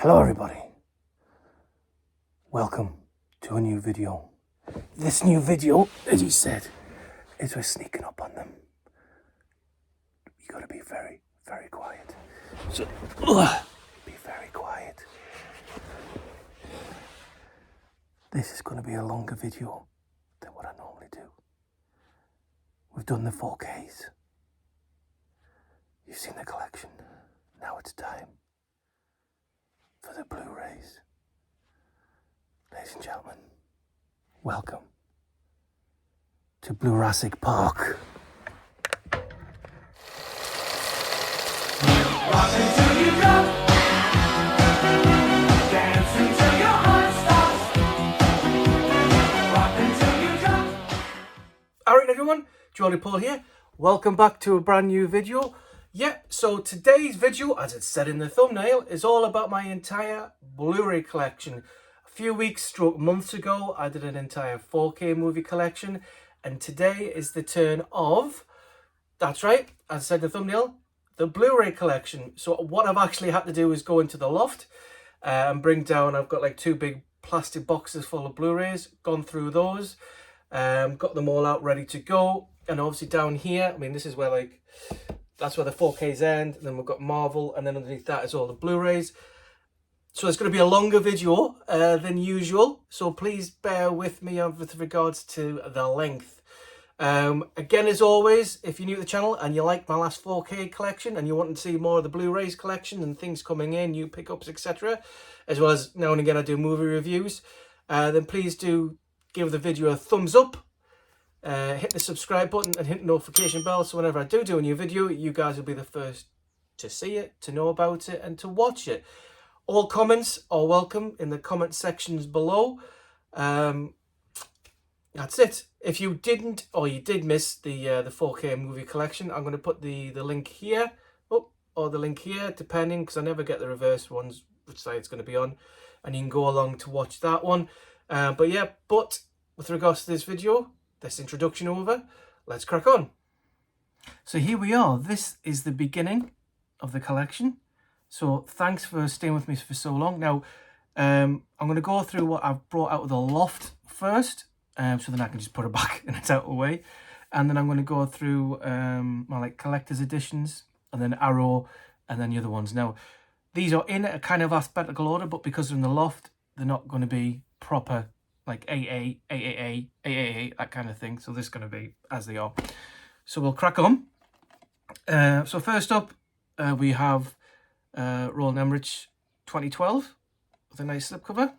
Hello everybody, welcome to a new video. This new video, as you said, is we're sneaking up on them. You gotta be very, very quiet. So, be very quiet. This is gonna be a longer video than what I normally do. We've done the 4Ks. You've seen the collection. Now it's time for the Blu-rays. Ladies and gentlemen, welcome to Bluerassic Park. Alright everyone, Jolly Paul here. Welcome back to a brand new video. So today's video, as it said in the thumbnail, is all about my entire Blu-ray collection. A few weeks, months ago, I did an entire 4K movie collection, and today is the turn of, that's right, as I said in the thumbnail, the Blu-ray collection. So what I've actually had to do is go into the loft and bring down, I've got like 2 big plastic boxes full of Blu-rays, gone through those, got them all out ready to go, and obviously down here, I mean, this is where like, that's where the 4Ks end, and then we've got Marvel, and then underneath that is all the Blu-rays. So it's going to be a longer video than usual, so please bear with me with regards to the length. Again, as always, if you're new to the channel and you like my last 4K collection and you want to see more of the Blu-rays collection and things coming in, new pickups, etc., as well as now and again I do movie reviews, then please do give the video a thumbs up. Hit the subscribe button and hit the notification bell, so whenever I do a new video, you guys will be the first to see it, to know about it, and to watch it. All comments are welcome in the comment sections below. That's it. If you didn't, or you did miss the 4K movie collection, I'm going to put the link here, or the link here, depending, because I never get the reverse ones, which side it's going to be on, and you can go along to watch that one. But with regards to this video, this introduction over, let's crack on. So here we are. This is the beginning of the collection. So thanks for staying with me for so long. Now, I'm going to go through what I've brought out of the loft first, so then I can just put it back and it's out of the way. And then I'm going to go through my like collector's editions, and then Arrow, and then the other ones. Now, these are in a kind of alphabetical order, but because they're in the loft, they're not going to be proper like AA, AAA, AAA, that kind of thing. So this is going to be as they are. So we'll crack on. So first up, we have Roland Emmerich 2012 with a nice slipcover.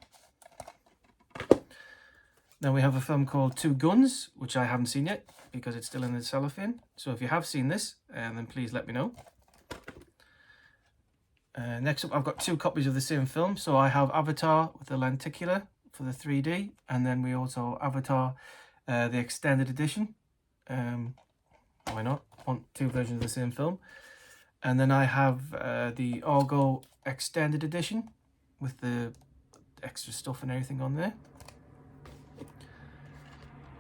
Then we have a film called Two Guns, which I haven't seen yet because it's still in the cellophane. So if you have seen this, then please let me know. Next up, I've got 2 copies of the same film. So I have Avatar with the lenticular for the 3D, and then we also Avatar the extended edition. Why not? Want 2 versions of the same film. And then I have the Argo extended edition with the extra stuff and everything on there.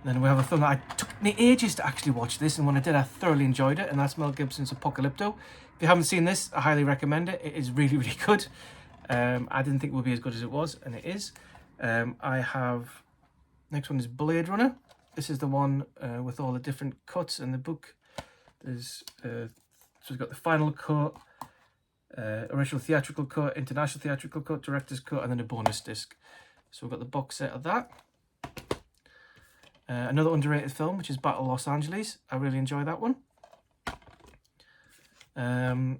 Then we have a film that I took me ages to actually watch this, and when I did, I thoroughly enjoyed it, and that's Mel Gibson's Apocalypto. If you haven't seen this, I highly recommend it. It is really, really good. I didn't think it would be as good as it was, and it is. I have, next one is Blade Runner. This is the one with all the different cuts in the book. There's so we've got the final cut, original theatrical cut, international theatrical cut, director's cut, and then a bonus disc. So we've got the box set of that. Another underrated film, which is Battle Los Angeles. I really enjoy that one.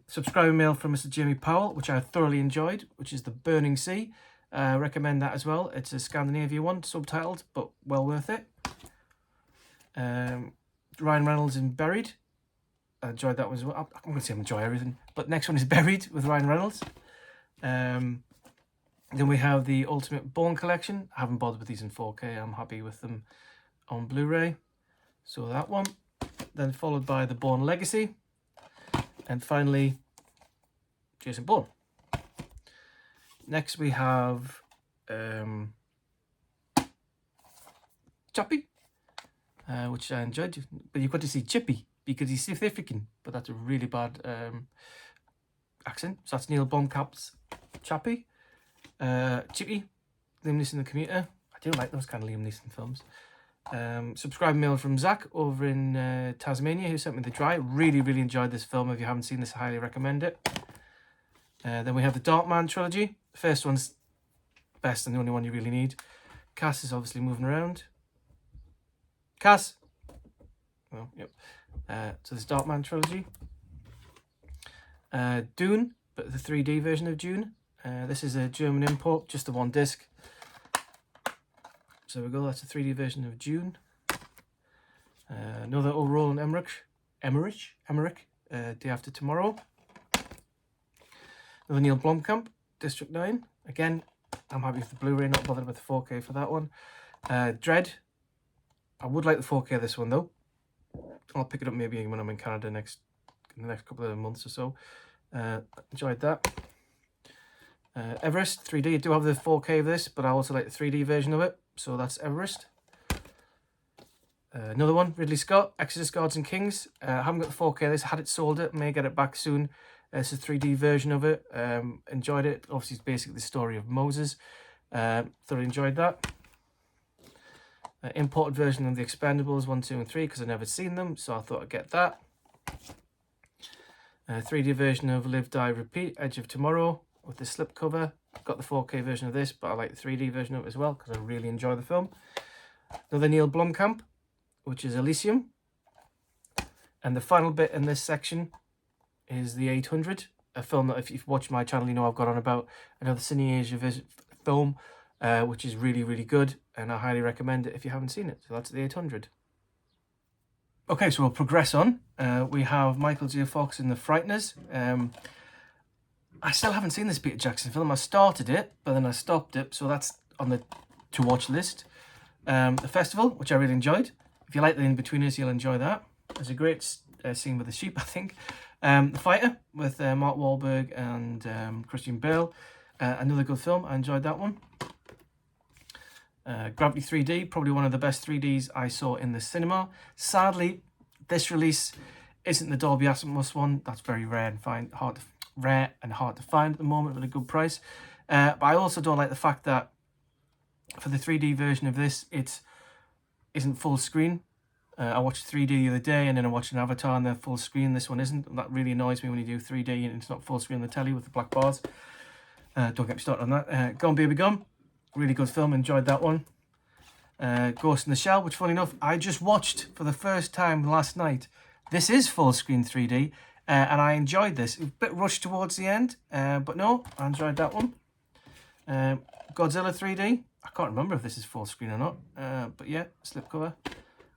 Subscriber mail from Mr. Jamie Powell, which I thoroughly enjoyed, which is The Burning Sea. Recommend that as well. It's a Scandinavian one, subtitled, but well worth it. Ryan Reynolds in Buried. I enjoyed that one as well. I'm going to say I enjoy everything. But next one is Buried with Ryan Reynolds. Then we have the Ultimate Bourne Collection. I haven't bothered with these in 4K. I'm happy with them on Blu-ray. So that one. Then followed by the Bourne Legacy. And finally, Jason Bourne. Next we have Chappie, which I enjoyed. But you've got to see Chippy because he's South African, but that's a really bad accent. So that's Neil Blomkamp's Chappie. Chippy, Liam Neeson the Commuter. I do like those kind of Liam Neeson films. Subscribe mail from Zach over in Tasmania, who sent me The Dry. Really, really enjoyed this film. If you haven't seen this, I highly recommend it. Then we have the Darkman trilogy. The first one's best and the only one you really need. Cass is obviously moving around. Cass! Oh, yep. So this Darkman trilogy. Dune, but the 3D version of Dune. This is a German import, just the one disc. So there we go, that's a 3D version of Dune. Another old Roland Emmerich, Day After Tomorrow. Another Neil Blomkamp, District 9. Again, I'm happy with the Blu-ray, not bothered with the 4K for that one. Dread. I would like the 4K of this one though. I'll pick it up maybe when I'm in Canada in the next couple of months or so. Enjoyed that. Everest 3D. I do have the 4K of this, but I also like the 3D version of it. So that's Everest. Another one, Ridley Scott, Exodus, Gods and Kings. I haven't got the 4K of this. I had it sold it. May get it back soon. It's a 3D version of it. Enjoyed it. Obviously, it's basically the story of Moses. Thoroughly enjoyed that. Imported version of The Expendables 1, 2 and 3 because I've never seen them. So I thought I'd get that. 3D version of Live, Die, Repeat, Edge of Tomorrow with the slipcover. Got the 4K version of this, but I like the 3D version of it as well because I really enjoy the film. Another Neil Blomkamp, which is Elysium. And the final bit in this section is The 800, a film that if you've watched my channel, you know I've got on about another Cine Asia film, which is really, really good. And I highly recommend it if you haven't seen it. So that's The 800. Okay, so we'll progress on. We have Michael J. Fox in The Frighteners. I still haven't seen this Peter Jackson film. I started it, but then I stopped it. So that's on the to-watch list. The Festival, which I really enjoyed. If you like The In-Betweeners, you'll enjoy that. There's a great scene with the sheep, I think. The Fighter, with Mark Wahlberg and Christian Bale. Another good film. I enjoyed that one. Gravity 3D, probably one of the best 3Ds I saw in the cinema. Sadly, this release isn't the Dolby Atmos one. That's very rare and hard to find at the moment at a good price. But I also don't like the fact that for the 3D version of this, it isn't full screen. I watched 3D the other day and then I watched an Avatar and they're full screen. This one isn't. That really annoys me when you do 3D and it's not full screen on the telly with the black bars. Don't get me started on that. Gone Baby Gone. Really good film, enjoyed that one. Ghost in the Shell, which funny enough, I just watched for the first time last night. This is full screen 3D, and I enjoyed this. It was a bit rushed towards the end, but no, I enjoyed that one. Godzilla 3D, I can't remember if this is full screen or not, but yeah, slipcover.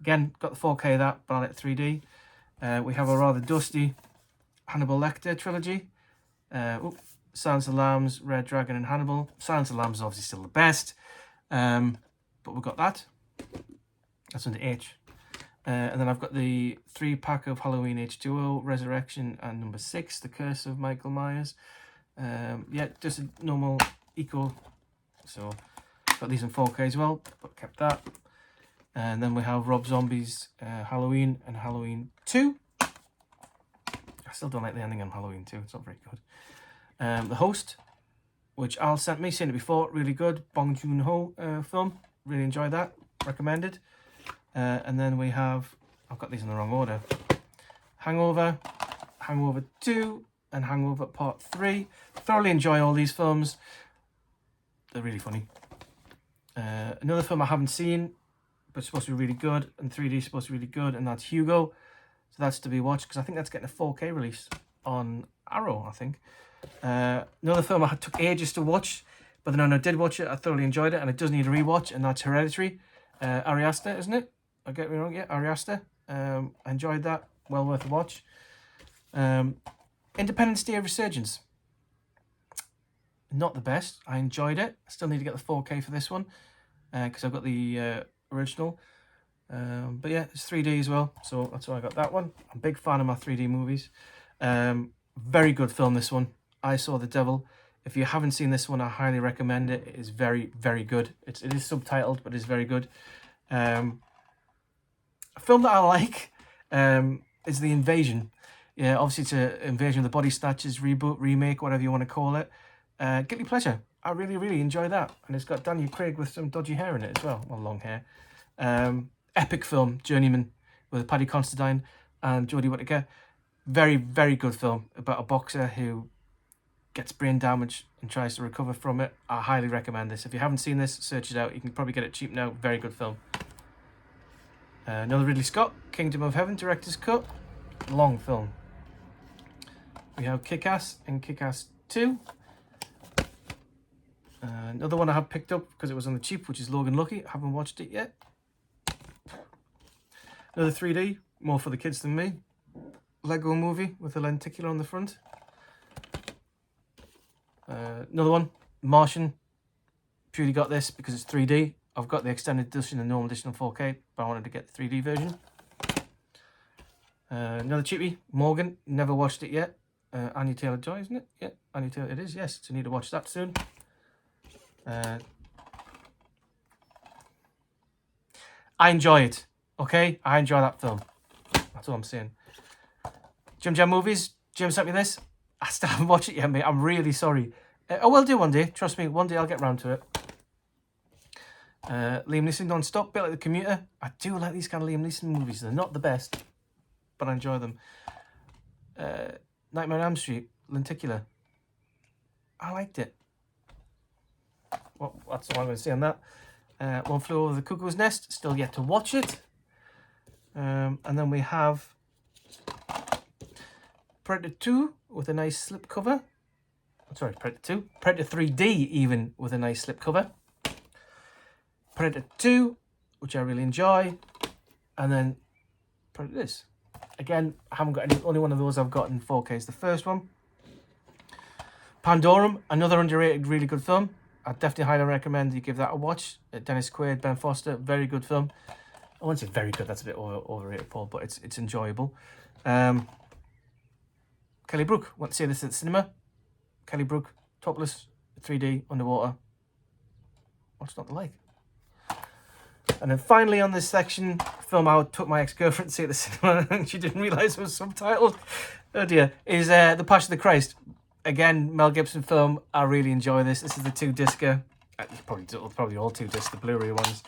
Again, got the 4K of that, but I like 3D. We have a rather dusty Hannibal Lecter trilogy. Silence of the Lambs, Red Dragon and Hannibal. Silence of the Lambs is obviously still the best. But we've got that. That's under H. And then I've got the 3-pack of Halloween H2O, Resurrection and number 6, The Curse of Michael Myers. Yeah, just a normal eco. So got these in 4K as well, but kept that. And then we have Rob Zombie's Halloween and Halloween 2. I still don't like the ending on Halloween 2. It's not very good. The Host, which Al sent me, seen it before, really good. Bong Joon-ho film, really enjoyed that, recommended. And then we have, I've got these in the wrong order, Hangover, Hangover 2 and Hangover Part 3. Thoroughly enjoy all these films, they're really funny. Another film I haven't seen, but it's supposed to be really good, and 3D is supposed to be really good, and that's Hugo. So that's to be watched, because I think that's getting a 4K release on Arrow, I think. Another film I took ages to watch, but then when I did watch it, I thoroughly enjoyed it, and it does need a rewatch, and that's Hereditary. Ari Aster, isn't it? I get me wrong, yeah, Ari Aster. I enjoyed that, well worth a watch. Independence Day of Resurgence. Not the best. I enjoyed it. I still need to get the 4K for this one, because I've got the original. But yeah, it's 3D as well, so that's why I got that one. I'm a big fan of my 3D movies. Very good film, this one. I Saw the Devil. If you haven't seen this one, I highly recommend it. It is very, very good. It is subtitled, but it's very good. A film that I like is The Invasion. Yeah, obviously it's an Invasion of the Body Snatchers reboot, remake, whatever you want to call it. Guilty pleasure. I really, really enjoy that. And it's got Daniel Craig with some dodgy hair in it as well. Well, long hair. Epic film, Journeyman, with Paddy Considine and Jodie Whittaker. Very, very good film about a boxer who gets brain damage and tries to recover from it. I highly recommend this. If you haven't seen this, search it out. You can probably get it cheap now. Very good film. Another Ridley Scott, Kingdom of Heaven, director's cut. Long film. We have Kick-Ass and Kick-Ass 2. Another one I have picked up because it was on the cheap, which is Logan Lucky. I haven't watched it yet. Another 3D, more for the kids than me. Lego movie with a lenticular on the front. Another one, Martian. Purely got this because it's 3D. I've got the extended edition and normal edition on 4K, but I wanted to get the 3D version. Another cheapie, Morgan. Never watched it yet. Anya Taylor-Joy, isn't it? Yeah, Anya Taylor. It is. Yes, so I need to watch that soon. I enjoy it. Okay, I enjoy that film. That's all I'm saying. Jim Jam Movies. Jim sent me this. I still haven't watched it yet, mate. I'm really sorry. I will do one day. Trust me, one day I'll get round to it. Liam Neeson Non-Stop, bit like The Commuter. I do like these kind of Liam Neeson movies. They're not the best, but I enjoy them. Nightmare on Elm Street, Lenticular. I liked it. Well, that's all I'm going to say on that. One Flew Over the Cuckoo's Nest, still yet to watch it. And then we have Predator 2 with a nice slip cover. Sorry, Predator 2. Predator 3D even with a nice slip cover. Predator 2, which I really enjoy. And then Predator this. Again, I haven't got any, only one of those I've got in 4K is the first one. Pandorum, another underrated, really good film. I definitely highly recommend you give that a watch. Dennis Quaid, Ben Foster, very good film. I wouldn't say very good, that's a bit overrated, Paul, but it's enjoyable. Kelly Brook, want to see this at the cinema? Kelly Brook, topless, 3D, underwater. What's not to like? And then finally on this section, film I took my ex-girlfriend to see at the cinema and she didn't realise it was subtitled. Oh dear. Is The Passion of the Christ. Again, Mel Gibson film. I really enjoy this. This is the 2-discer. Probably all 2-disc, the Blu-ray ones.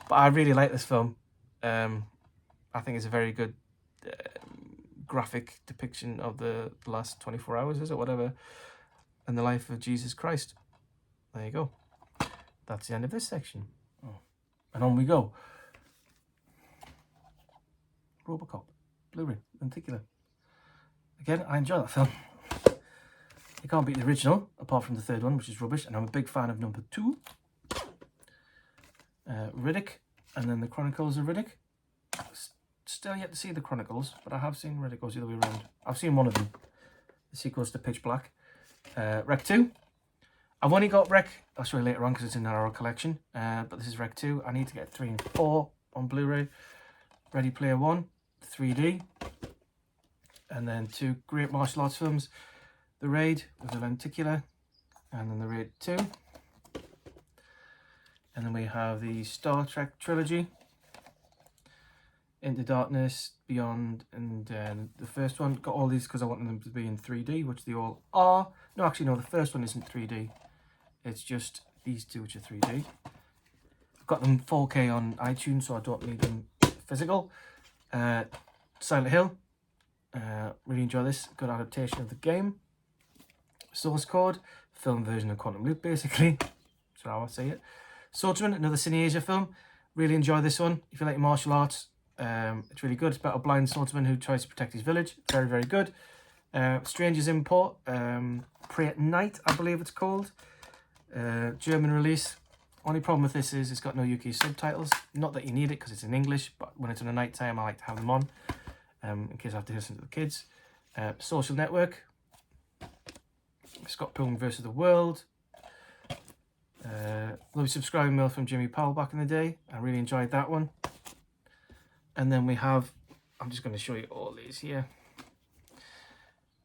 But I really like this film. I think it's a very good graphic depiction of the last 24 hours, is it? Whatever. And the life of Jesus Christ. There you go. That's the end of this section. Oh. And on we go. Robocop, Blu-ray, Lenticular. Again, I enjoy that film. You can't beat the original, apart from the third one, which is rubbish. And I'm a big fan of number 2. Riddick, and then the Chronicles of Riddick. Still yet to see the Chronicles, but I have seen Riddick goes the other way around. I've seen one of them. The sequels to Pitch Black. Rec 2. I've only got Rec, I'll show you later on because it's in our collection, but this is Rec 2. I need to get 3 and 4 on Blu-ray. Ready Player One, 3D. And then 2 great martial arts films. The Raid with the Lenticular, and then The Raid 2. And then we have the Star Trek trilogy. Into Darkness, Beyond, and the first one. Got all these because I wanted them to be in 3D, which they all are. No, actually, no, the first one isn't 3D. It's just these two, which are 3D. I've got them 4K on iTunes, so I don't need them physical. Silent Hill. Really enjoy this. Good adaptation of the game. Source Code. Film version of Quantum Loop, basically. That's how I say it. Swordsman, another Cine Asia film. Really enjoy this one. If you like martial arts, it's really good. It's about a blind swordsman who tries to protect his village. Very, very good. Strangers Import. Pray at Night, I believe it's called. German release. Only problem with this is it's got no UK subtitles. Not that you need it because it's in English, but when it's on a night time, I like to have them on in case I have to listen to the kids. Social Network. Scott Pilgrim vs. the World. Lovely subscribing mail from Jimmy Powell back in the day. I really enjoyed that one. And then we have, I'm just going to show you all these here.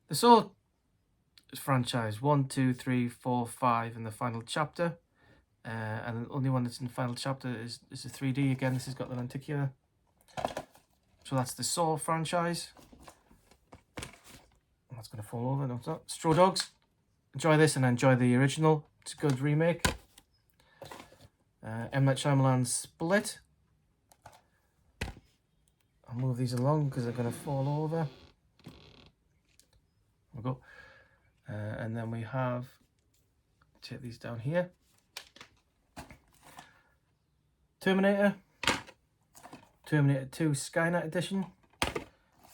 The Saw franchise, 1, 2, 3, 4, 5 in the final chapter. And the only one that's in the final chapter is the 3D. Again, this has got the lenticular. So that's the Saw franchise. That's going to fall over. No, it's not. Straw Dogs. Enjoy this and enjoy the original. It's a good remake. M. Night Shyamalan's Split. I'll move these along because they're going to fall over. There we go. And then we have, take these down here. Terminator. Terminator 2 Skynet Edition.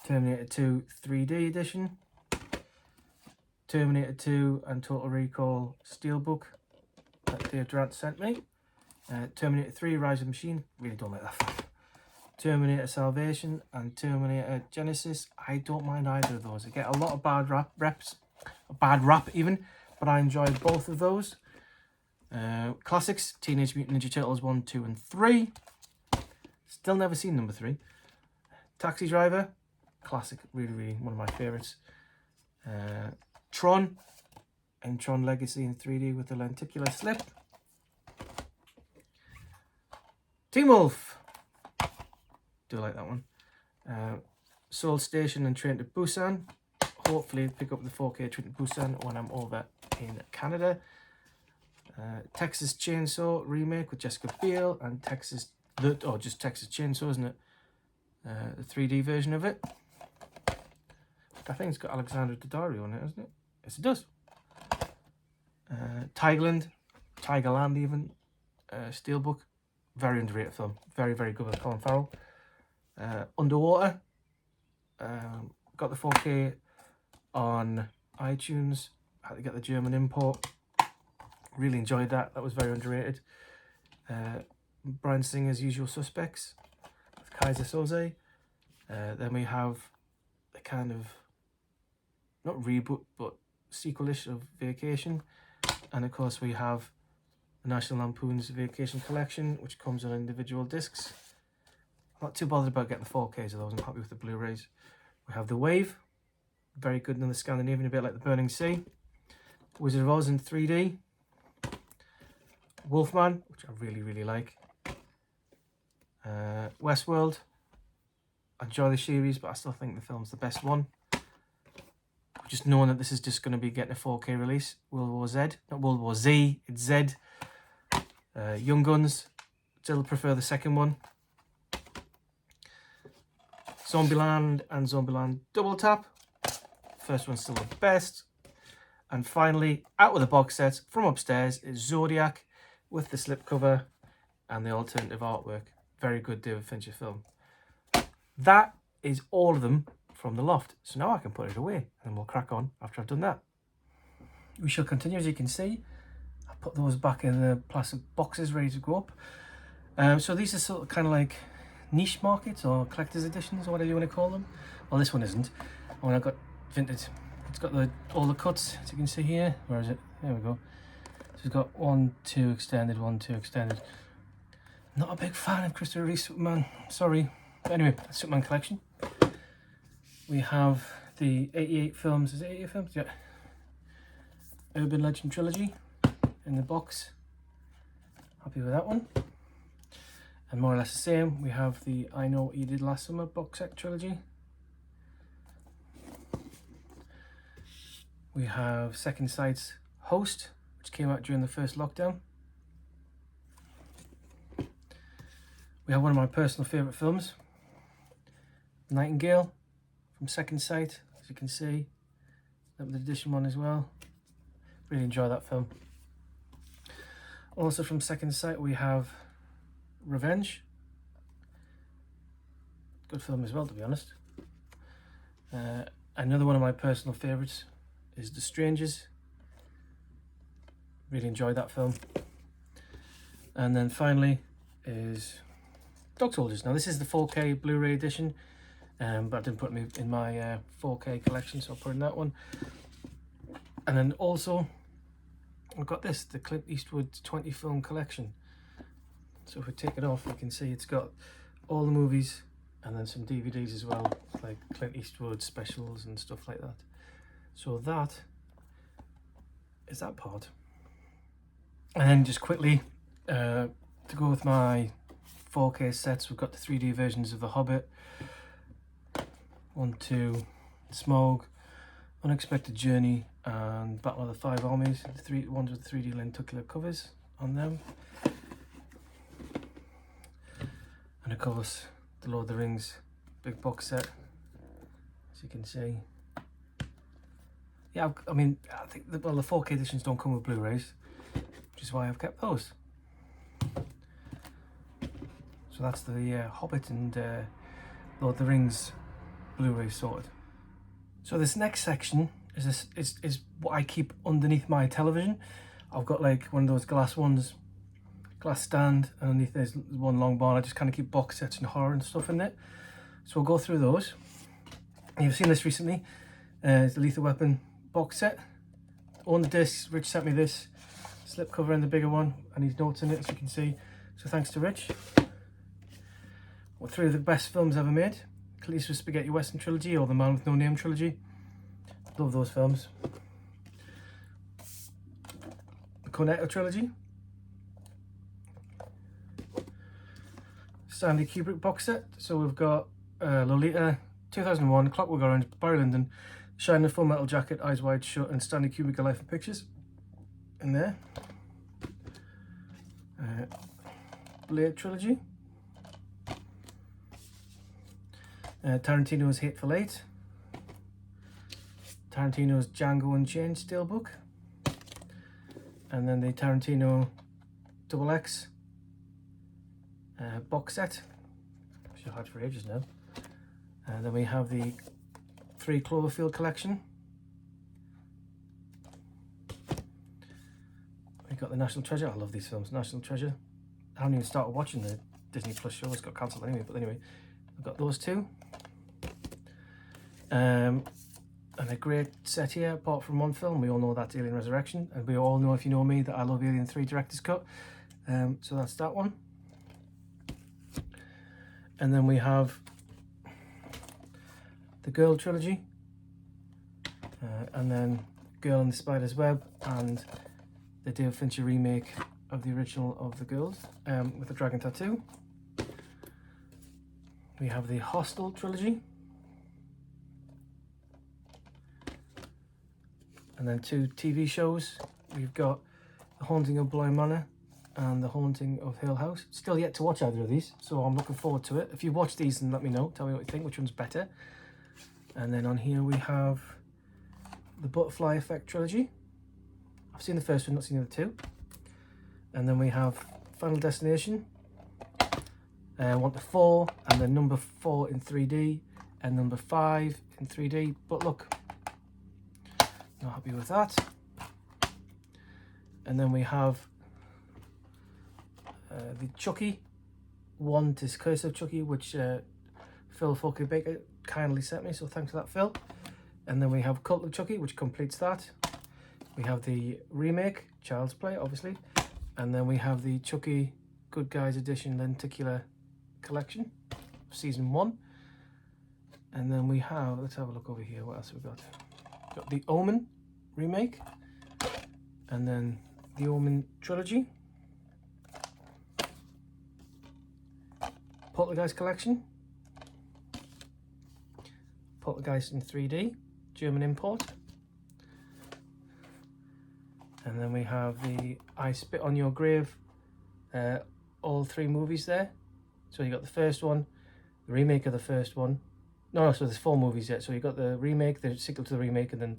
Terminator 2 3D Edition. Terminator 2 and Total Recall Steelbook that Dave Durant sent me. Terminator 3 Rise of the Machine. Really don't like that film. Terminator Salvation and Terminator Genesis. I don't mind either of those. I get a lot of bad rap even, but I enjoyed both of those. Classics, Teenage Mutant Ninja Turtles 1, 2 and 3. Still never seen number 3. Taxi Driver, classic, really one of my favourites. Tron and Tron Legacy in 3D with the lenticular slip. Teen Wolf, do like that one. Seoul Station and Train to Busan. Hopefully pick up the 4K Train to Busan when I'm over in Canada. Texas Chainsaw remake with Jessica Biel and just Texas Chainsaw, isn't it? The 3D version of it. I think it's got Alexandra Daddario on it, hasn't it? Yes, it does. Tigerland even. Steelbook. Very underrated film. Very good with Colin Farrell. Underwater. Got the 4K on iTunes. Had to get the German import. Really enjoyed that. That was very underrated. Bryan Singer's Usual Suspects with Kaiser Soze. Then we have the kind of, not reboot, but sequel-ish of Vacation. And of course we have the National Lampoon's Vacation Collection, which comes on individual discs. I'm not too bothered about getting the 4Ks of those. I'm happy with the Blu-rays. We have The Wave. Very good in the Scandinavian, a bit like The Burning Sea. Wizard of Oz in 3D. Wolfman, which I really like. Westworld. I enjoy the series, but I still think the film's the best one. Just knowing that this is just going to be getting a 4K release. World War Z, not World War Z, it's Z. Young Guns, still prefer the second one. Zombieland and Zombieland Double Tap. First one's still the best. And finally, out with the box sets from upstairs is Zodiac with the slipcover and the alternative artwork. Very good David Fincher film. That is all of them from the Loft. So now I can put it away and we'll crack on after I've done that. We shall continue. As you can see, I put those back in the plastic boxes ready to go up. So these are sort of kind of like niche markets or collector's editions or whatever you want to call them. Well, this one isn't. When I got vintage, it's got all the cuts, as you can see here. Where is it? There we go. So it's got 1, 2 extended, 1, 2 extended. Not a big fan of Christopher Reeve Superman, sorry. But anyway, Superman collection. We have the 88 films, is it 88 films? Yeah. Urban Legend Trilogy in the box. Happy with that one. And more or less the same, we have the I Know What You Did Last Summer box set trilogy. We have Second Sight's Host, which came out during the first lockdown. We have one of my personal favourite films, Nightingale from Second Sight, as you can see. Limited edition one as well. Really enjoy that film. Also from Second Sight we have Revenge. Good film as well, to be honest. Another one of my personal favourites is The Strangers. Really enjoyed that film. And then finally is Dog Soldiers. Now this is the 4K Blu-ray edition, but I didn't put it in my 4K collection, so I'll put in that one. And then also I've got this, the Clint Eastwood 20 film collection. So if we take it off, you can see it's got all the movies and then some DVDs as well, like Clint Eastwood specials and stuff like that. So that is that part. And then just quickly, to go with my 4K sets, we've got the 3D versions of The Hobbit, 1, 2, Smaug, Unexpected Journey and Battle of the Five Armies, the three ones with 3D lenticular covers on them. And of course, the Lord of the Rings big box set, as you can see. Yeah, I mean, I think the 4K editions don't come with Blu-rays, which is why I've kept those. So that's the Hobbit and Lord of the Rings Blu-ray sorted. So this next section is what I keep underneath my television. I've got like one of those glass ones, glass stand, and underneath there's one long bar. I just kind of keep box sets and horror and stuff in it. So we'll go through those. You've seen this recently. It's the Lethal Weapon box set. On the discs, Rich sent me this slipcover and the bigger one, and his notes in it, as you can see. So thanks to Rich. Well, 3 of the best films ever made. Clint Eastwood's Spaghetti Western trilogy or the Man with No Name trilogy. Love those films. The Cornetto trilogy. Stanley Kubrick box set. So we've got Lolita, 2001, Clockwork Orange, Barry Lyndon, Shining Full Metal Jacket, Eyes Wide Shut, and Stanley Kubrick: A Life in Pictures in there. Blade trilogy. Tarantino's Hateful Eight. Tarantino's Django Unchained Steelbook. And then the Tarantino XX box set, which I've had for ages now. And then we have the 3 Cloverfield collection. We've got the National Treasure. I love these films. National Treasure. I haven't even started watching the Disney Plus show. It's got cancelled anyway. But anyway, I've got those 2. And a great set here, apart from one film. We all know that's Alien Resurrection. And we all know, if you know me, that I love Alien 3 Director's Cut. So that's that one. And then we have the Girl trilogy. And then Girl in the Spider's Web and the David Fincher remake of the original of The Girls with the dragon tattoo. We have the Hostel trilogy. And then 2 TV shows. We've got The Haunting of Bly Manor and The Haunting of Hill House. Still yet to watch either of these, so I'm looking forward to it. If you watch these, then let me know. Tell me what you think, which one's better. And then on here we have the Butterfly Effect trilogy. I've seen the first one, not seen the other 2. And then we have Final Destination. I want the 4, and then number 4 in 3D, and number 5 in 3D. But look, not happy with that. And then we have the Chucky, one to Curse of Chucky, which Phil Fulker Baker kindly sent me, so thanks for that, Phil. And then we have Cult of Chucky, which completes that. We have the remake, Child's Play, obviously. And then we have the Chucky Good Guys Edition Lenticular Collection, Season 1. And then we have, let's have a look over here, what else have we got? Got the Omen remake, and then the Omen trilogy, Poltergeist collection, Poltergeist in 3D, German import, and then we have the I Spit on Your Grave, all 3 movies there. So you got the first one, the remake of the first one. No, so there's 4 movies yet. So you got the remake, the sequel to the remake, and then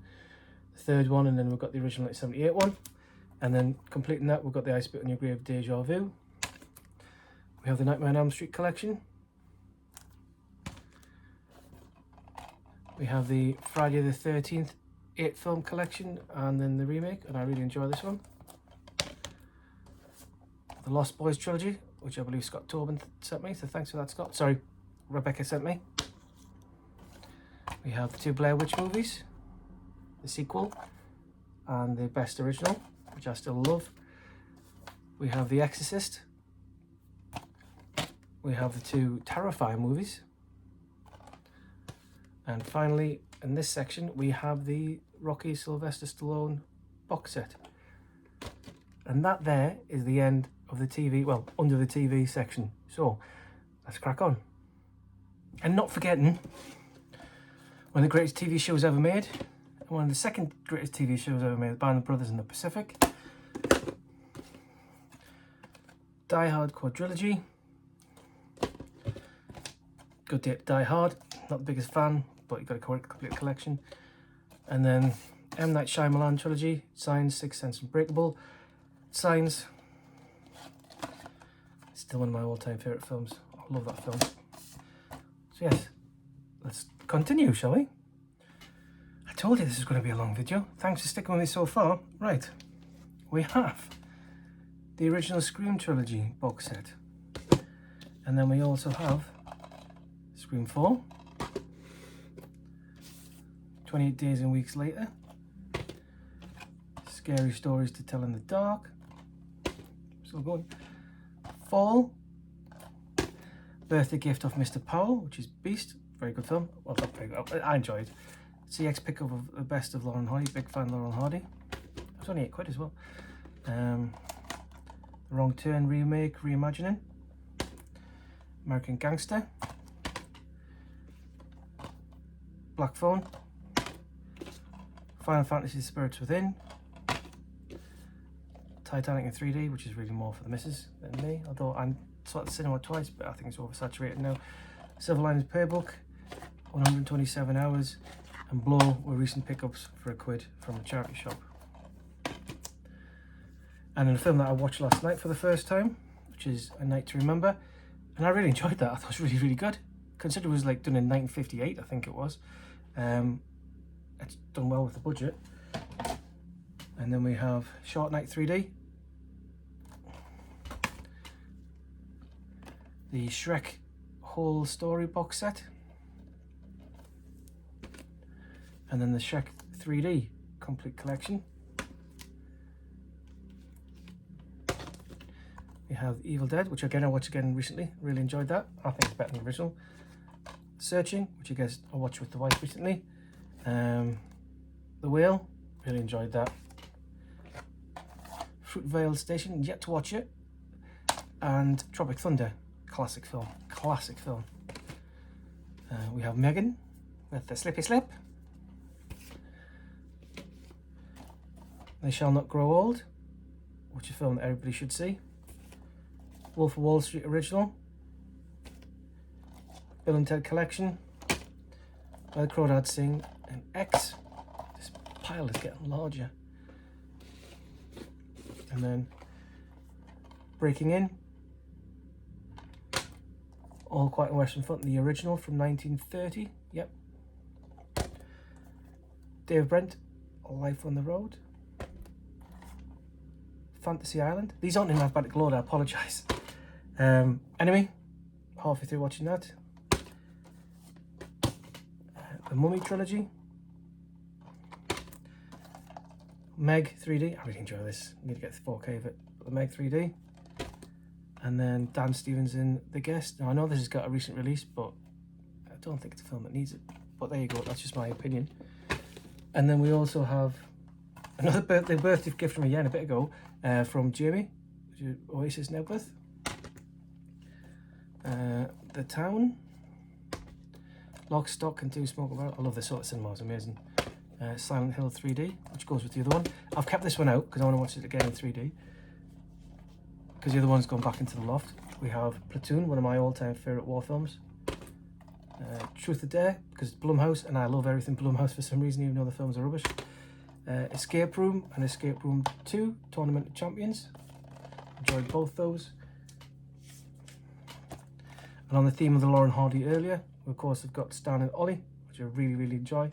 the 3rd one, and then we've got the original 78 one. And then completing that, we've got the I Spit on Your Grave Deja Vu. We have the Nightmare on Elm Street collection. We have the Friday the 13th 8 film collection, and then the remake, and I really enjoy this one. The Lost Boys trilogy, which I believe Scott Tobin sent me, so thanks for that, Scott. Sorry, Rebecca sent me. We have the 2 Blair Witch movies, the sequel, and the best original, which I still love. We have The Exorcist. We have the 2 Terrifier movies. And finally, in this section, we have the Rocky Sylvester Stallone box set. And that there is the end of the TV, well, under the TV section. So, let's crack on. And not forgetting one of the greatest TV shows ever made, one of the second greatest TV shows ever made, Band of Brothers in the Pacific. Die Hard quadrilogy. Good Day to Die Hard. Not the biggest fan, but you've got a complete collection. And then M. Night Shyamalan trilogy. Signs, Sixth Sense, Unbreakable. Signs. Still one of my all-time favourite films. I love that film. So yes, let's continue, shall we? I told you this is going to be a long video. Thanks for sticking with me so far. Right, we have the original Scream trilogy box set. And then we also have Scream 4. 28 Days and Weeks Later. Scary Stories to Tell in the Dark. Still going. Fall. Birthday Gift of Mr. Powell, which is Beast. Very good film. Well, not very good. I enjoyed. CX pickup of the best of Lauren Hardy. Big fan of Lauren Hardy. It was only £8 as well. The Wrong Turn remake, reimagining. American Gangster. Black Phone. Final Fantasy Spirits Within. Titanic in 3D, which is really more for the missus than me, although I saw it at the cinema twice, but I think it's oversaturated now. Silver Linings Playbook, 127 hours, and Blow were recent pickups for £1 from a charity shop. And in a film that I watched last night for the first time, which is A Night to Remember, and I really enjoyed that. I thought it was really, really good. Considering it was like done in 1958, I think it was. It's done well with the budget. And then we have Shark Night 3D. The Shrek whole story box set. And then the Shrek 3D complete collection. We have Evil Dead, which again I watched again recently. Really enjoyed that. I think it's better than the original. Searching, which I guess I watched with the wife recently. The Whale, really enjoyed that. Fruitvale Station, yet to watch it. And Tropic Thunder, classic film. Classic film. We have Megan with the Slippy Slip. They Shall Not Grow Old, which is a film that everybody should see. Wolf of Wall Street original. Bill and Ted Collection. Where the Crawdads Sing, and X. This pile is getting larger. And then Breaking In. All Quiet on Western Front, the original from 1930. Yep. Dave Brent, Life on the Road. Fantasy Island. These aren't in alphabetical order, I apologise. Enemy, halfway through watching that. The Mummy trilogy. Meg 3D. I really enjoy this. I need to get the 4K of it. The Meg 3D. And then Dan Stevens in The Guest. Now I know this has got a recent release, but I don't think it's a film that needs it. But there you go. That's just my opinion. And then we also have another birthday gift from a year and a bit ago from Jamie, Oasis Nebworth. The Town. Lock, Stock and Two Smoke About. I love this sort of cinema, it's amazing. Silent Hill 3D, which goes with the other one. I've kept this one out because I want to watch it again in 3D. Because the other one's gone back into the loft. We have Platoon, one of my all-time favourite war films. Truth or Dare, because it's Blumhouse, and I love everything Blumhouse for some reason, even though the films are rubbish. Escape Room and Escape Room 2, Tournament of Champions. Enjoyed both those. And on the theme of the Lauren Hardy earlier, we of course have got Stan and Ollie, which I really, really enjoy.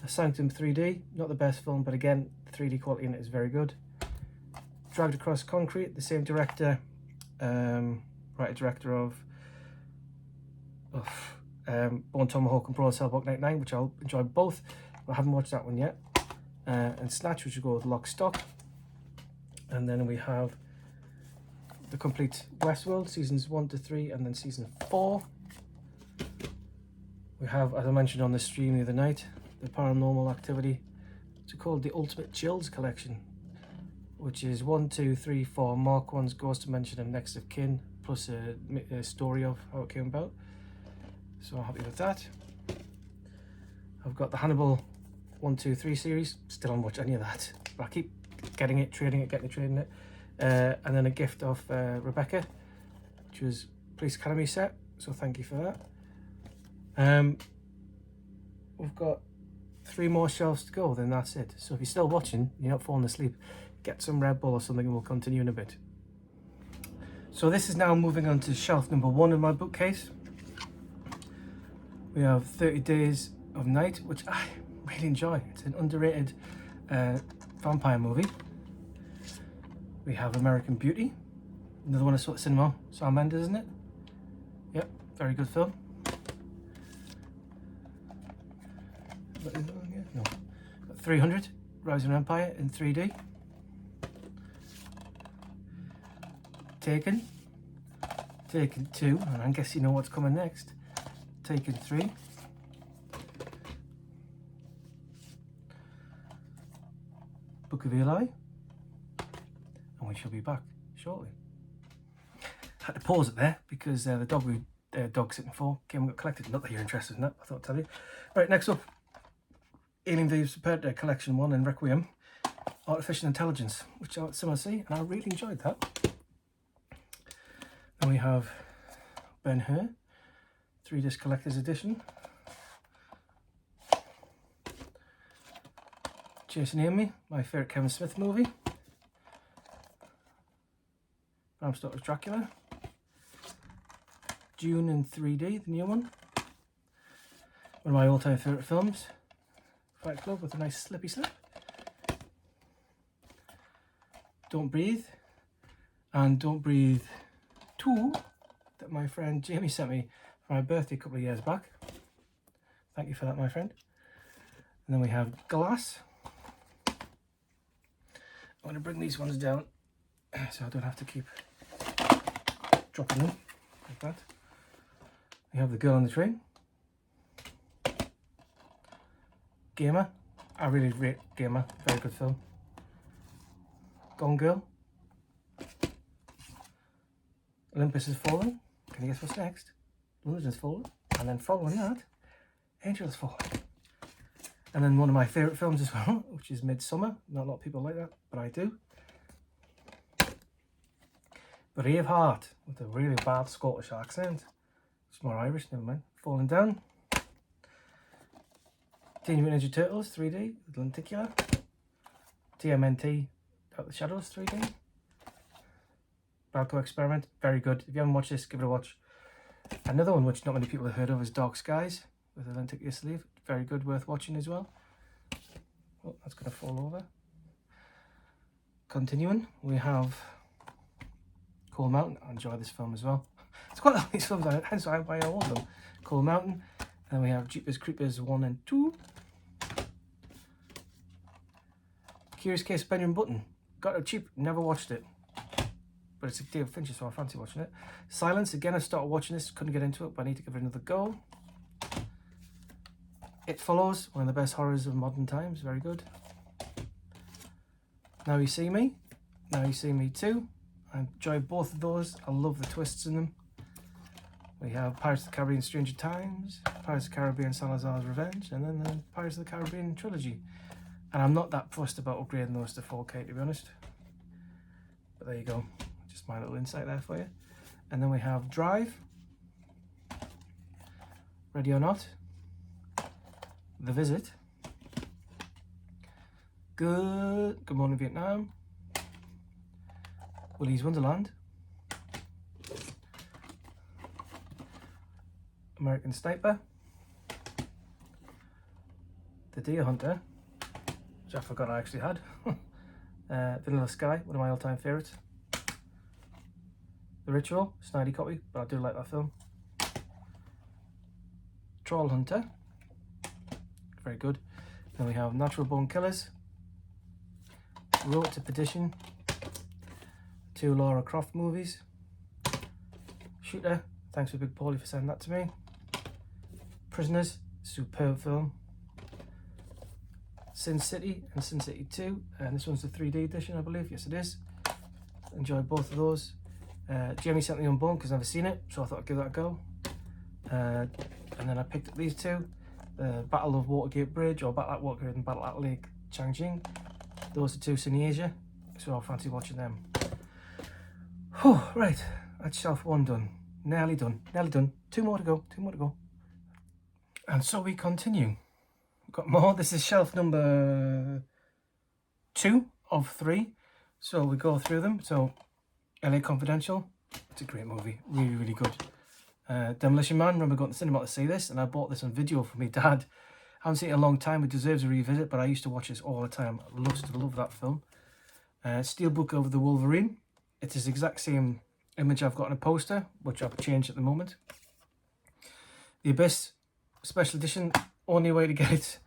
Sanctum 3D, not the best film, but again, the 3D quality in it is very good. Dragged Across Concrete, the same director, writer-director of Bone Tomahawk and Broad Cell Block 99, which I'll enjoy both, but I haven't watched that one yet. And Snatch, which will go with Lock, Stock. And then we have the complete Westworld, seasons 1 to 3, and then season 4. We have, as I mentioned on the stream the other night, the Paranormal Activity. It's called the Ultimate Chills Collection, which is 1, 2, 3, 4 Mark 1's Ghost Dimension and Next of Kin, plus a story of how it came about. So I'm happy with that. I've got the Hannibal 1, 2, 3 series. Still haven't watched any of that, but I keep getting it, trading it, trading it. And then a gift of Rebecca, which was Police Academy set, so thank you for that. We've got 3 more shelves to go, then that's it. So if you're still watching, you're not falling asleep, get some Red Bull or something and we'll continue in a bit. So this is now moving on to shelf number 1 in my bookcase. We have 30 Days of Night, which I really enjoy. It's an underrated vampire movie. We have American Beauty, another one I saw at cinema. Sam Mendes, isn't it? Yep, very good film. No. 300, Rise of an Empire in 3D. Taken 2, and I guess you know what's coming next. Taken 3. Book of Eli. And we shall be back shortly. Had to pause it there because the dog we dog sitting for came and got collected. Not that you're interested in that, I thought I'd tell you. Right, next up, Alien vs Predator Collection 1 and Requiem, Artificial Intelligence, which I similar to see, and I really enjoyed that. Then we have Ben-Hur, 3-disc collector's edition. Jason Amy, my favourite Kevin Smith movie. Bram Stoker's Dracula. Dune in 3D, the new one. One of my all-time favourite films. Fight Club with a nice slippy slip. Don't Breathe. And Don't Breathe 2 that my friend Jamie sent me for my birthday a couple of years back. Thank you for that, my friend. And then we have Glass. I'm going to bring these ones down so I don't have to keep dropping them like that. We have The Girl on the Train. Gamer. I really rate Gamer. Very good film. Gone Girl. Olympus Has Fallen. Can you guess what's next? London Has Fallen. And then following that, Angel Has Fallen. And then one of my favourite films as well, which is Midsummer. Not a lot of people like that, but I do. Braveheart, with a really bad Scottish accent. It's more Irish, never mind. Falling Down. Teenage Mutant Ninja Turtles 3D with Lenticular. TMNT Out the Shadows 3D. Balco Experiment, very good. If you haven't watched this, give it a watch. Another one which not many people have heard of is Dark Skies with a lenticular sleeve. Very good, worth watching as well. Oh, that's going to fall over. Continuing, we have Coal Mountain. I enjoy this film as well. It's quite a lot of these films, hence why I own them. Coal Mountain. And then we have Jeepers Creepers 1 and 2. Curious Case of Benjamin Button. Got it cheap, never watched it. But it's a David Fincher, so I fancy watching it. Silence, again I started watching this, couldn't get into it, but I need to give it another go. It Follows, one of the best horrors of modern times, very good. Now You See Me, Now You See Me 2. I enjoy both of those, I love the twists in them. We have Pirates of the Caribbean Stranger Times, Pirates of the Caribbean Salazar's Revenge, and then the Pirates of the Caribbean trilogy. And I'm not that fussed about upgrading those to 4K, to be honest. But there you go. Just my little insight there for you. And then we have Drive, Ready or Not, The Visit, Good Morning Vietnam, Willy's Wonderland, American Sniper, The Deer Hunter, which I forgot I actually had, Vanilla Sky, one of my all-time favourites. The Ritual, snidey copy, but I do like that film. Troll Hunter, very good. Then we have Natural Born Killers, Road to Perdition, 2 Lara Croft movies, Shooter, thanks for Big Paulie for sending that to me. Prisoners, superb film. Sin City and Sin City 2, and this one's the 3D edition, I believe. Yes, it is. Enjoyed both of those. Jamie sent me Unborn because I've never seen it, so I thought I'd give that a go. And then I picked up these two. Battle of Watergate Bridge, or Battle at Watergate and Battle at Lake Changjing. Those are two in Asia, so I fancy watching them. Whew, right, that's shelf 1 done. Nearly done, nearly done. 2 more to go, 2 more to go. And so we continue. We've got more. This is shelf number 2 of 3. So we go through them. So LA Confidential, it's a great movie, really, really good. Demolition Man, remember going to the cinema to see this, and I bought this on video for my dad. I haven't seen it in a long time, it deserves a revisit, but I used to watch this all the time. I love that film. Steelbook of the Wolverine, it's his exact same image I've got on a poster, which I've changed at the moment. The Abyss Special Edition, only way to get it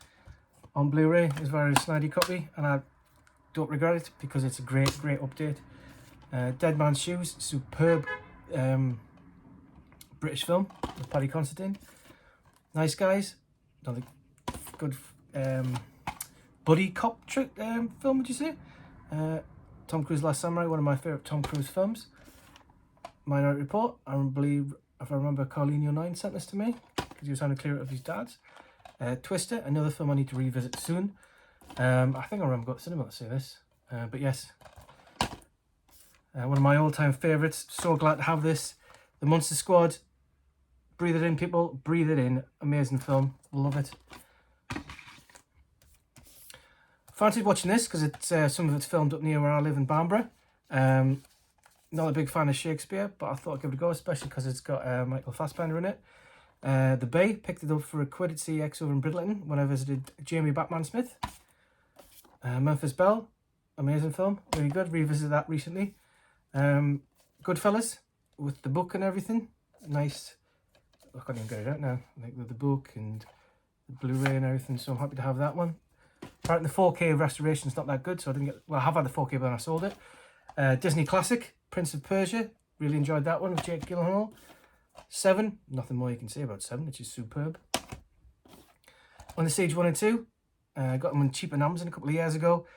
on Blu-ray is via a snidey copy, and I don't regret it because it's a great update. Dead Man's Shoes, superb British film with Paddy Considine. Nice Guys, another good buddy cop film, would you say? Tom Cruise Last Samurai, one of my favourite Tom Cruise films. Minority Report, I believe, if I remember, Carlinho 9 sent this to me because he was trying to clear it of his dad's. Twister, another film I need to revisit soon. I think I remember going to cinema to see this, but yes. One of my all-time favourites, so glad to have this. The Monster Squad, breathe it in, people, breathe it in. Amazing film, love it. Fancied watching this because it's some of it's filmed up near where I live in Bamborough. Not a big fan of Shakespeare, but I thought I'd give it a go, especially because it's got Michael Fassbender in it. The Bay, picked it up for a quid at CX over in Bridleton when I visited Jamie Batman Smith. Memphis Belle, amazing film, really good, revisited that recently. Goodfellas, with the book and everything, nice. I can't even get it out now, like with the book and the Blu-ray and everything, so I'm happy to have that one. Apparently the 4K restoration is not that good, so I didn't get, well, I have had the 4K but then I sold it. Disney Classic, Prince of Persia, really enjoyed that one with Jake Gyllenhaal. 7, nothing more you can say about 7, which is superb. On the Siege 1 and 2, I got them on cheap on Amazon a couple of years ago.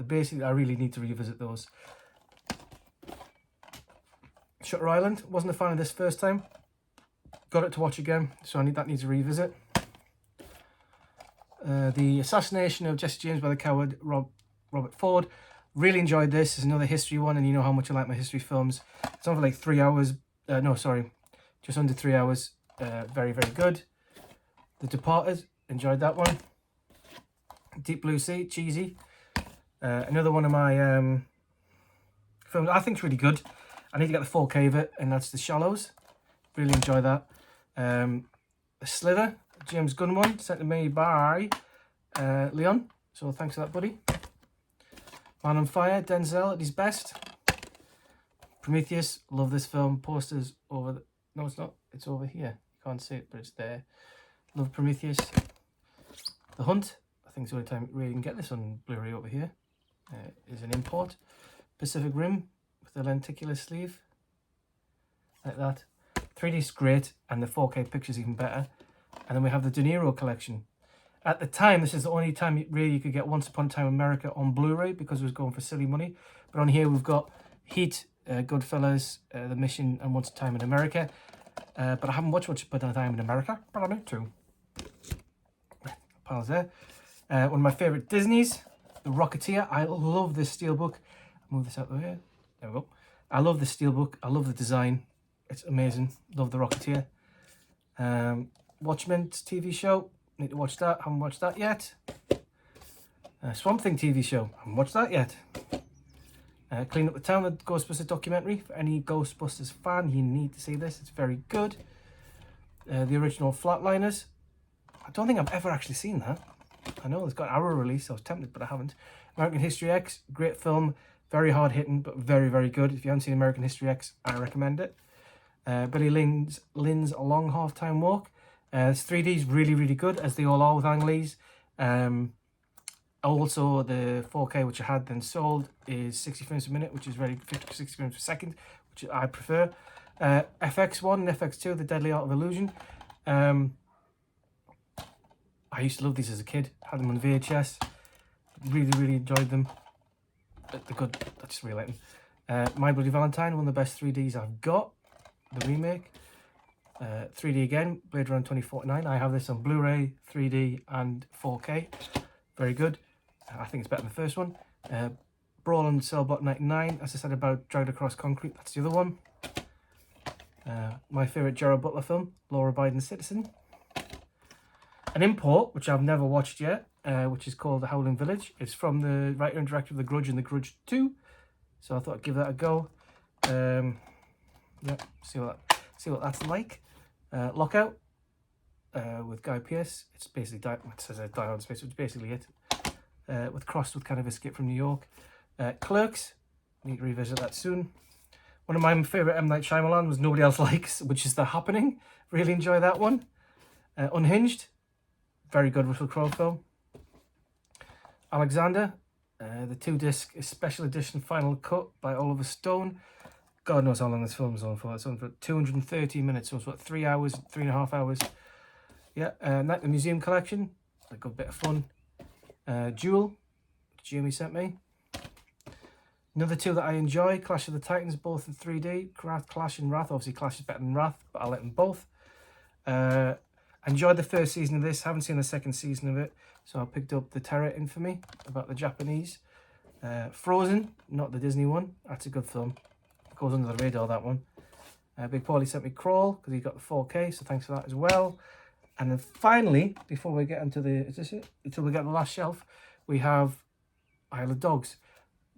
Basically, I really need to revisit those. Shutter Island, wasn't a fan of this first time. Got it to watch again, so that needs a revisit. The Assassination of Jesse James by the Coward, Robert Ford. Really enjoyed this. It's another history one, and you know how much I like my history films. It's on for like 3 hours. No, sorry, just under 3 hours. Very, very good. The Departed, enjoyed that one. Deep Blue Sea, cheesy. Another one of my films I think is really good. I need to get the 4K of it, and that's The Shallows. Really enjoy that. The Slither, James Gunn one, sent to me by Leon. So thanks for that, buddy. Man on Fire, Denzel at his best. Prometheus, love this film. Posters over the... No, it's not. It's over here. You can't see it, but it's there. Love Prometheus. The Hunt, I think it's the only time we really can get this on Blu-ray over here. Is an import. Pacific Rim with the lenticular sleeve. Like that. 3D's great, and the 4K picture's even better. And then we have the De Niro collection. At the time, this is the only time really you could get Once Upon a Time America on Blu-ray because it was going for silly money. But on here we've got Heat, Goodfellas, The Mission, and Once Upon a Time in America. But I haven't watched Once Upon a Time in America, but I meant to. Pals there. One of my favourite Disneys, The Rocketeer. I love this steelbook. Move this out of the way. There we go. I love the steelbook. I love the design. It's amazing. Love The Rocketeer. Watchmen TV show. Need to watch that. Haven't watched that yet. Swamp Thing TV show. Haven't watched that yet. Clean Up the Town, the Ghostbusters documentary. For any Ghostbusters fan, you need to see this. It's very good. The original Flatliners. I don't think I've ever actually seen that. I know it's got an hour release, so I was tempted, but I haven't. American History X, great film. Very hard hitting, but very, very good. If you haven't seen American History X, I recommend it. Billy Lynn's Long Half-Time Walk. This 3D's really, really good, as they all are with Ang Lee's. Also, the 4K, which I had then sold, is 60 frames per minute, which is very 60 frames per second, which I prefer. FX1 and FX2, The Deadly Art of Illusion. I used to love these as a kid. Had them on VHS. Really, really enjoyed them. They're good. I just really like them. My Bloody Valentine, one of the best 3Ds I've got. The remake. 3D again, Blade Runner 2049. I have this on Blu-ray, 3D and 4K. Very good. I think it's better than the first one. Brawl and Cellbot 99, as I said about Dragged Across Concrete, that's the other one. My favourite Gerard Butler film, Law-Abiding Citizen. An import, which I've never watched yet, which is called The Howling Village. It's from the writer and director of The Grudge and The Grudge 2. So I thought I'd give that a go. Yeah, see what that's like. Lockout with Guy Pearce. It's basically it says Die Hard Space, which is basically it. With crossed with kind of Escape from New York. Clerks. Need to revisit that soon. One of my favourite M. Night Shyamalan was Nobody Else Likes, which is The Happening. Really enjoy that one. Unhinged. Very good Russell Crowe film. Alexander. The 2-disc special edition final cut by Oliver Stone. God knows how long this film is on for. It's on for 230 minutes, so it's what, 3 hours, 3.5 hours. Yeah, Night the Museum Collection, a good bit of fun. Jewel, Jamie sent me. Another two that I enjoy, Clash of the Titans, both in 3D. Clash and Wrath, obviously Clash is better than Wrath, but I'll let them both. Enjoyed the first season of this, haven't seen the second season of it, so I picked up The Terror Infamy, about the Japanese. Frozen, not the Disney one, that's a good film. Goes under the radar, that one. Big Paulie sent me Crawl because he got the 4K, so thanks for that as well. And then finally, before we get into the, is this it? Until we get the last shelf, we have Isle of Dogs.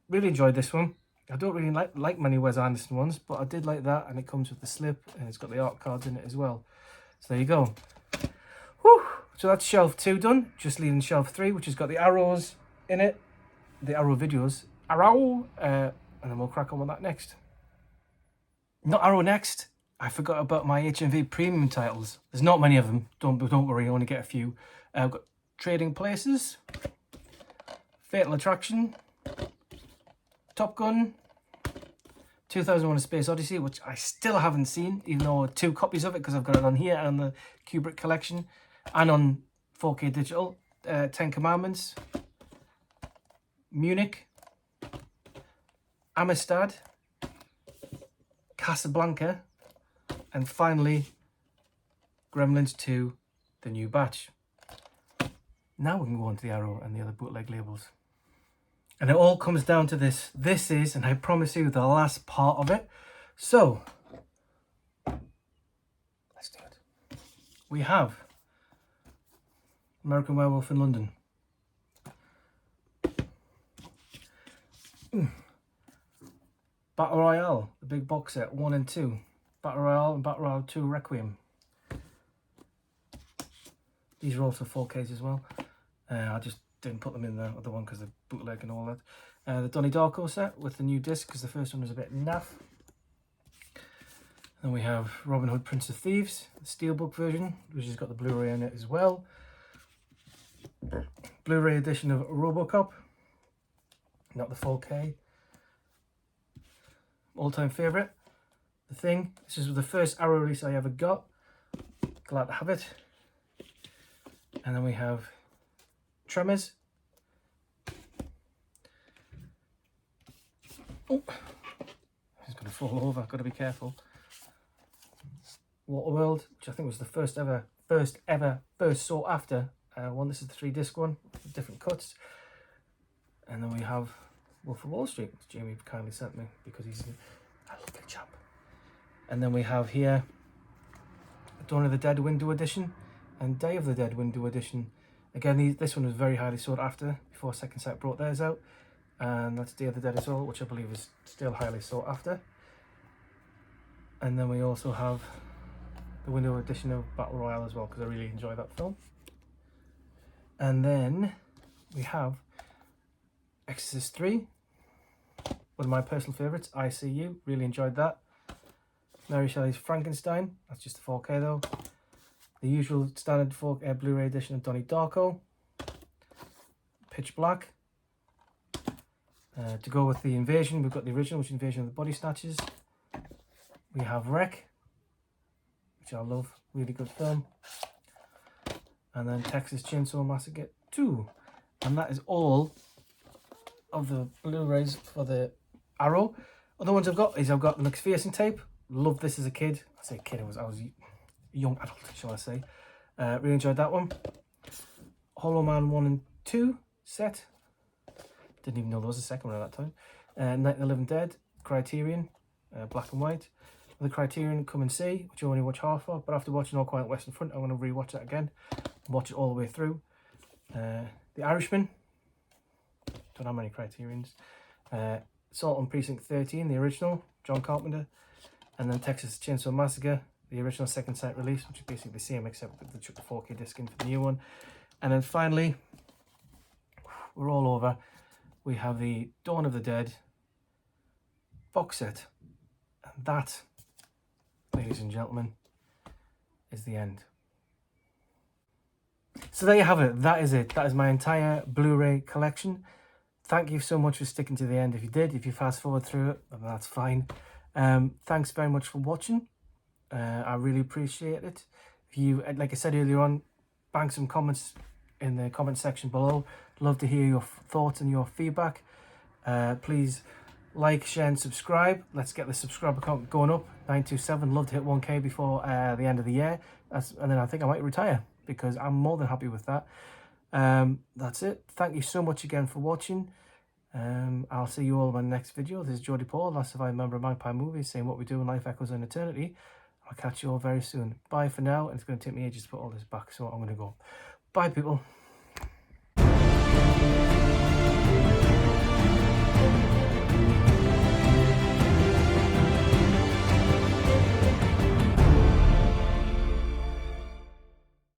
Really enjoyed this one. I don't really like many Wes Anderson ones, but I did like that, and it comes with the slip, and it's got the art cards in it as well. So there you go. Whew. So that's shelf 2 done. Just leaving shelf 3, which has got the arrows in it, the Arrow videos. Arrow, and then we'll crack on with that next. Not Arrow next. I forgot about my HMV premium titles. There's not many of them. Don't worry, I only get a few. I've got Trading Places, Fatal Attraction, Top Gun, 2001: A Space Odyssey, which I still haven't seen, even though 2 copies of it because I've got it on here and on the Kubrick collection and on 4K digital. 10 Commandments, Munich, Amistad, Casablanca, and finally Gremlins 2, The New Batch. Now we can go on to the Arrow and the other bootleg labels. And it all comes down to this. This is, and I promise you, the last part of it. So, let's do it. We have American Werewolf in London. Battle Royale, the big box set, 1 and 2. Battle Royale and Battle Royale 2 Requiem. These are also 4Ks as well. I just didn't put them in the other one because they're bootleg and all that. The Donnie Darko set with the new disc because the first one was a bit naff. Then we have Robin Hood Prince of Thieves, the Steelbook version, which has got the Blu-ray in it as well. Blu-ray edition of RoboCop, not the 4K. All-time favourite, The Thing. This is the first Arrow release I ever got. Glad to have it. And then we have Tremors. Oh, it's going to fall over. Got to be careful. Waterworld, which I think was the first sought after one. This is the 3-disc one, different cuts. And then we have Wolf of Wall Street, which Jamie kindly sent me because he's a lovely chap. And then we have here Dawn of the Dead Window Edition and Day of the Dead Window Edition. Again, this one was very highly sought after before Second Sight brought theirs out. And that's Day of the Dead as well, which I believe is still highly sought after. And then we also have the window edition of Battle Royale as well, because I really enjoy that film. And then we have Exorcist 3, one of my personal favourites, I See You, really enjoyed that. Mary Shelley's Frankenstein, that's just the 4K though. The usual standard 4K Blu-ray edition of Donnie Darko. Pitch Black. To go with the Invasion, we've got the original, which is Invasion of the Body Snatchers. We have Wreck, which I love, really good film. And then Texas Chainsaw Massacre 2. And that is all of the Blu-rays for the Arrow. Other ones I've got is I've got the McPherson tape. Loved this as a kid. I say kid, I was young adult, shall I say. Really enjoyed that one. Hollow Man 1 and 2 set. Didn't even know there was a second one at that time. Night of the Living Dead, Criterion, black and white. The Criterion Come and See, which I only watch half of, but after watching All Quiet Western Front, I'm going to rewatch that again, watch it all the way through. The Irishman, don't have many Criterions. Assault on Precinct 13, the original, John Carpenter, and then Texas Chainsaw Massacre, the original second sight release, which is basically the same except they took the 4K disc in for the new one. And then finally, we're all over. We have the Dawn of the Dead box set, and that, ladies and gentlemen, is the end. So there you have it. That is it. That is my entire Blu-ray collection. Thank you so much for sticking to the end. If you did, if you fast forward through it, then that's fine. Thanks very much for watching. I really appreciate it. If you, like I said earlier on, bang some comments in the comment section below. Love to hear your thoughts and your feedback. Please like, share and subscribe. Let's get the subscriber count going up. 927. Love to hit 1K before the end of the year. And then I think I might retire, because I'm more than happy with that. That's it. Thank you so much again for watching. I'll see you all in my next video. This is Geordie Paul, last surviving member of Magpie Movies, saying what we do in life echoes in eternity. I'll catch you all very soon. Bye for now, and it's going to take me ages to put all this back, so I'm going to go. Bye, people.